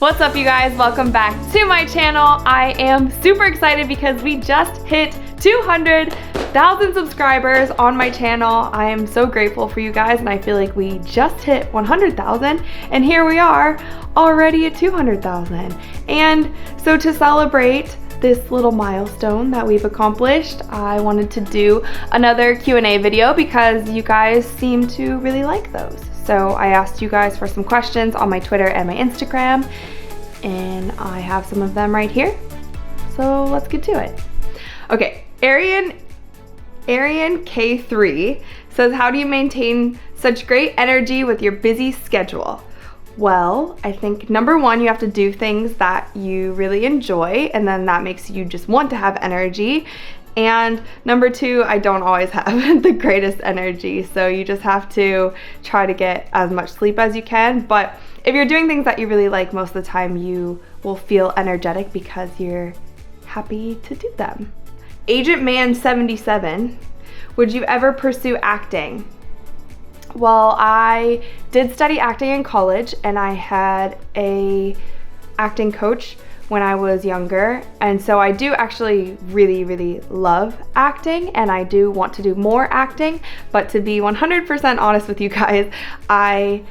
What's up, you guys? Welcome back to my channel. I am super excited because we just hit 200,000 subscribers on my channel. I am so grateful for you guys, and I feel like we just hit 100,000 and here we are already at 200,000. And so to celebrate this little milestone that we've accomplished, I wanted to do another Q&A video because you guys seem to really like those. So I asked you guys for some questions on my Twitter and my Instagram, and I have some of them right here. So let's get to it. Okay, Arian K3 says, how do you maintain such great energy with your busy schedule? Well, I think number one, you have to do things that you really enjoy, and then that makes you just want to have energy. And number two, I don't always have the greatest energy, so you just have to try to get as much sleep as you can. But if you're doing things that you really like, most of the time you will feel energetic because you're happy to do them. Agent Man 77, would you ever pursue acting? Well, I did study acting in college, and I had a acting coach when I was younger, and so I do actually really love acting, and I do want to do more acting. But to be 100% honest with you guys, I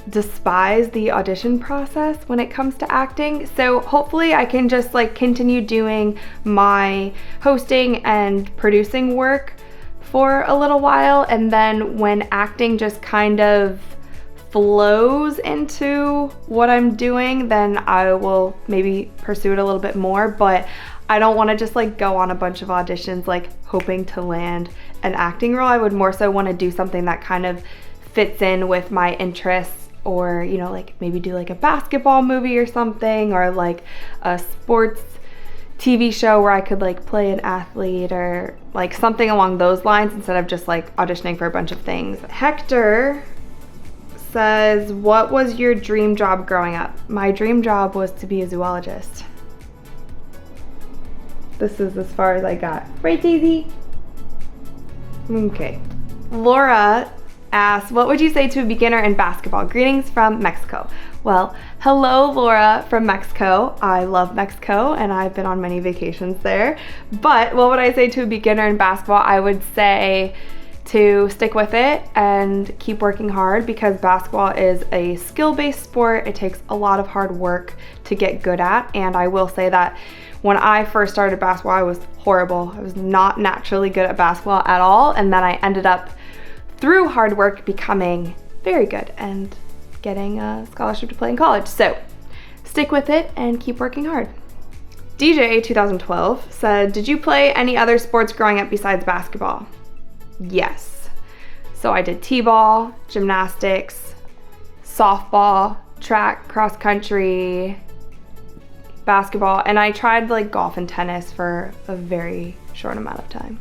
despise the audition process when it comes to acting. So hopefully I can just continue doing my hosting and producing work for a little while, and then when acting just kind of flows into what I'm doing, then I will maybe pursue it a little bit more. But I don't want to just go on a bunch of auditions hoping to land an acting role. I would more so want to do something that kind of fits in with my interests, or maybe do a basketball movie or something, or a sports TV show where I could play an athlete, or something along those lines, instead of just auditioning for a bunch of things. Hector says, what was your dream job growing up? My dream job was to be a zoologist. This is as far as I got. Right, Daisy? Okay. Laura asks, what would you say to a beginner in basketball? Greetings from Mexico. Well, hello Laura from Mexico. I love Mexico, and I've been on many vacations there. But what would I say to a beginner in basketball? I would say to stick with it and keep working hard, because basketball is a skill-based sport. It takes a lot of hard work to get good at, and I will say that when I first started basketball, I was horrible. I was not naturally good at basketball at all, and then I ended up, through hard work, becoming very good and getting a scholarship to play in college. So stick with it and keep working hard. DJ 2012 said, did you play any other sports growing up besides basketball? Yes. So I did t-ball, gymnastics, softball, track, cross country, basketball, and I tried golf and tennis for a very short amount of time.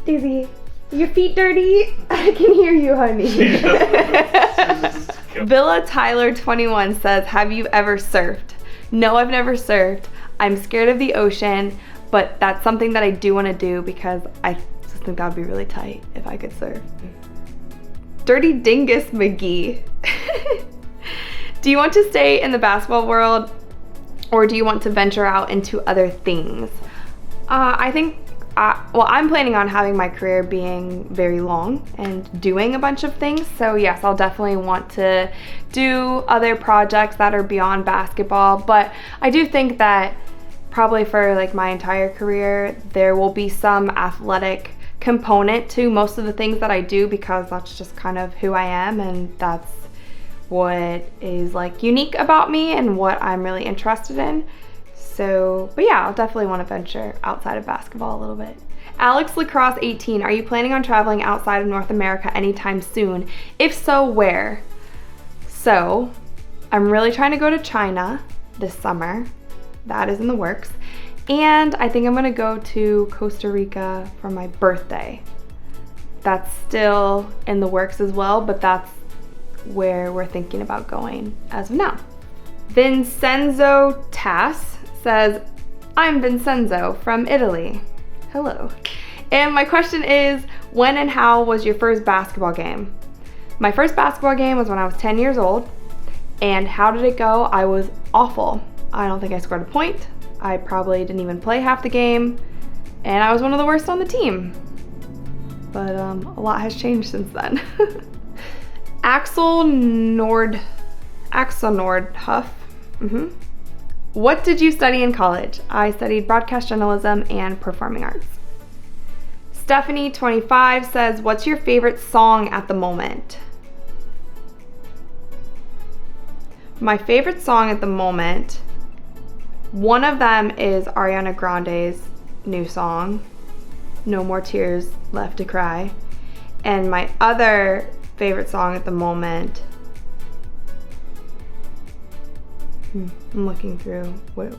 Daisy, your feet dirty? I can hear you, honey. Villa Tyler 21 says, have you ever surfed? No, I've never surfed. I'm scared of the ocean, but that's something that I do want to do because I just think that would be really tight if I could surf. Dirty Dingus McGee. Do you want to stay in the basketball world, or do you want to venture out into other things? I think, well, I'm planning on having my career being very long and doing a bunch of things. So yes, I'll definitely want to do other projects that are beyond basketball. But I do think that probably for my entire career, there will be some athletic component to most of the things that I do, because that's just kind of who I am, and that's what is unique about me and what I'm really interested in. So, but yeah, I'll definitely want to venture outside of basketball a little bit. Alex Lacrosse 18, are you planning on traveling outside of North America anytime soon? If so, where? So, I'm really trying to go to China this summer. That is in the works. And I think I'm gonna go to Costa Rica for my birthday. That's still in the works as well, but that's where we're thinking about going as of now. Vincenzo Tass says, I'm Vincenzo from Italy. Hello. And my question is, when and how was your first basketball game? My first basketball game was when I was 10 years old. And how did it go? I was awful. I don't think I scored a point. I probably didn't even play half the game, and I was one of the worst on the team. But a lot has changed since then. Axel Nordhuff. What did you study in college? I studied broadcast journalism and performing arts. Stephanie, 25, says, what's your favorite song at the moment? My favorite song at the moment, one of them is Ariana Grande's new song, No More Tears Left to Cry. And my other favorite song at the moment, I'm looking through what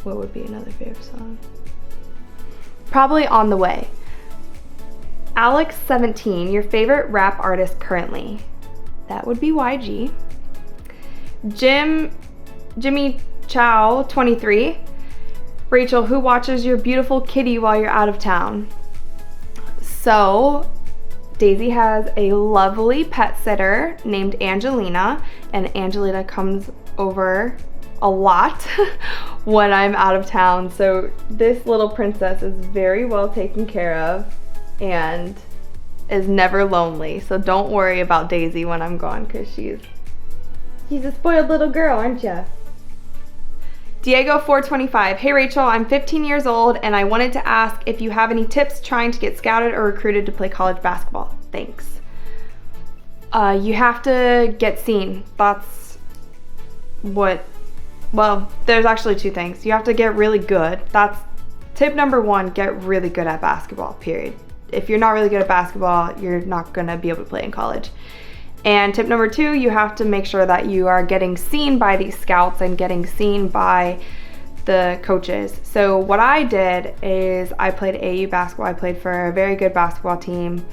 would be another favorite song. Probably On the Way. Alex, 17, your favorite rap artist currently? That would be YG. Jimmy Chow, 23. Rachel, who watches your beautiful kitty while you're out of town? So, Daisy has a lovely pet sitter named Angelina, and Angelina comes over a lot when I'm out of town. So this little princess is very well taken care of and is never lonely. So don't worry about Daisy when I'm gone, because she's a spoiled little girl, aren't ya? Diego, 425. Hey Rachel, I'm 15 years old and I wanted to ask if you have any tips trying to get scouted or recruited to play college basketball. Thanks. You have to get seen. That's what, well, there's actually two things. You have to get really good. That's tip number one, get really good at basketball, period. If you're not really good at basketball, you're not gonna be able to play in college. And tip number two, you have to make sure that you are getting seen by these scouts and getting seen by the coaches. So what I did is I played AAU basketball. I played for a very good basketball team,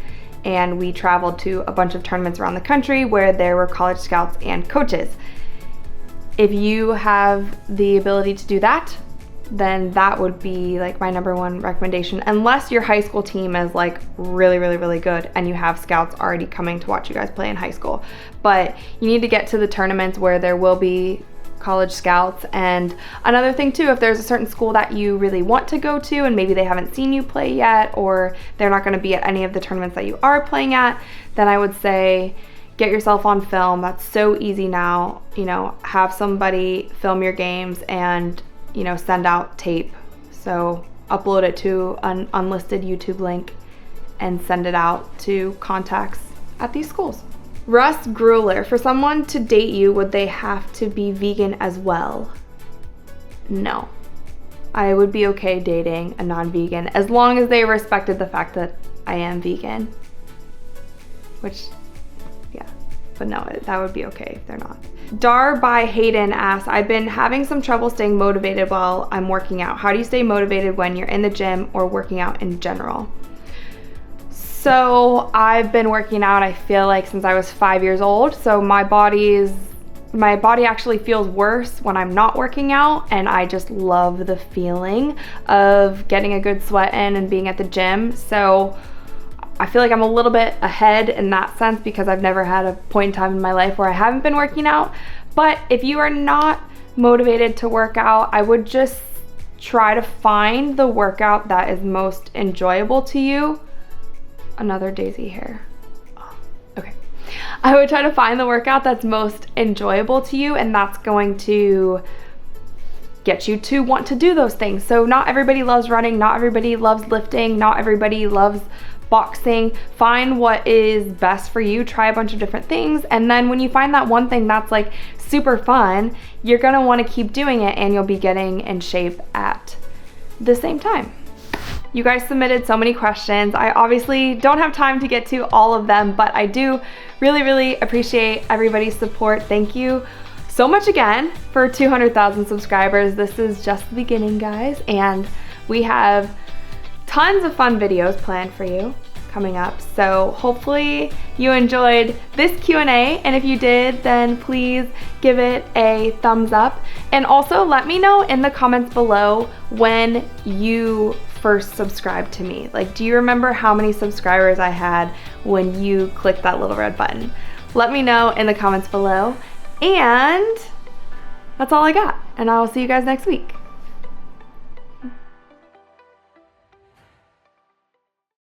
and we traveled to a bunch of tournaments around the country where there were college scouts and coaches. If you have the ability to do that, then that would be like my number one recommendation, unless your high school team is like really good and you have scouts already coming to watch you guys play in high school. But you need to get to the tournaments where there will be college scouts. And another thing too, if there's a certain school that you really want to go to and maybe they haven't seen you play yet, or they're not going to be at any of the tournaments that you are playing at, then I would say get yourself on film. That's so easy now. You know, have somebody film your games and, you know, send out tape. So upload it to an unlisted YouTube link and send it out to contacts at these schools. Russ Grueller, for someone to date you, would they have to be vegan as well? No. I would be okay dating a non-vegan as long as they respected the fact that I am vegan. Which, yeah, but no, that would be okay if they're not. Dar by Hayden asks, I've been having some trouble staying motivated while I'm working out. How do you stay motivated when you're in the gym or working out in general? So I've been working out, I feel like, since I was 5 years old. So my body actually feels worse when I'm not working out, and I just love the feeling of getting a good sweat in and being at the gym. So I feel like I'm a little bit ahead in that sense because I've never had a point in time in my life where I haven't been working out. But if you are not motivated to work out, I would just try to find the workout that is most enjoyable to you. Another Daisy hair. Oh, okay. I would try to find the workout that's most enjoyable to you, and that's going to get you to want to do those things. So not everybody loves running, not everybody loves lifting, not everybody loves boxing. Find what is best for you, try a bunch of different things, and then when you find that one thing that's like super fun, you're gonna want to keep doing it, and you'll be getting in shape at the same time. You guys submitted so many questions. I obviously don't have time to get to all of them, but I do really appreciate everybody's support. Thank you so much again for 200,000 subscribers. This is just the beginning, guys, and we have tons of fun videos planned for you coming up. So hopefully you enjoyed this Q&A, and if you did, then please give it a thumbs up. And also let me know in the comments below when you first subscribed to me. Like, do you remember how many subscribers I had when you clicked that little red button? Let me know in the comments below. And that's all I got. And I will see you guys next week.